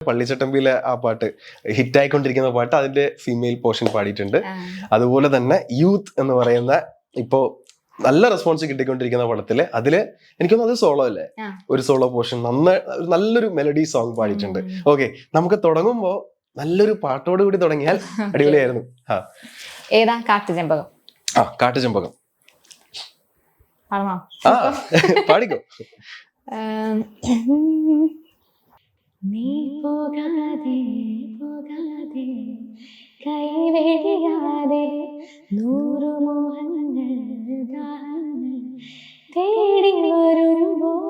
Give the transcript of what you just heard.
പള്ളിച്ചട്ടമ്പിയിലെ ആ പാട്ട് ഹിറ്റായിക്കൊണ്ടിരിക്കുന്ന പാട്ട് അതിന്റെ ഫീമെയിൽ പോർഷൻ പാടിയിട്ടുണ്ട്. അതുപോലെ തന്നെ യൂത്ത് എന്ന് പറയുന്ന ഇപ്പോ നല്ല റെസ്പോൺസ് കിട്ടിക്കൊണ്ടിരിക്കുന്ന പടത്തില് അതില് എനിക്കൊന്നും അത് സോളോ അല്ലേ, ഒരു സോളോ പോർഷൻ നല്ലൊരു മെലഡി സോങ് പാടിയിട്ടുണ്ട്. ഓക്കെ, നമുക്ക് തുടങ്ങുമ്പോ നല്ലൊരു പാട്ടോട് കൂടി തുടങ്ങിയാൽ അടിപൊളിയായിരുന്നു. ഏതാ? കാട്ടുചെമ്പകം. കാട്ടുചെമ്പകം പാടിക്കോ. നീ പോകാതെ പോകാതെ കൈവെടിയാതെ നൂറു മോഹങ്ങൾ തേടി വരുമ്പോൾ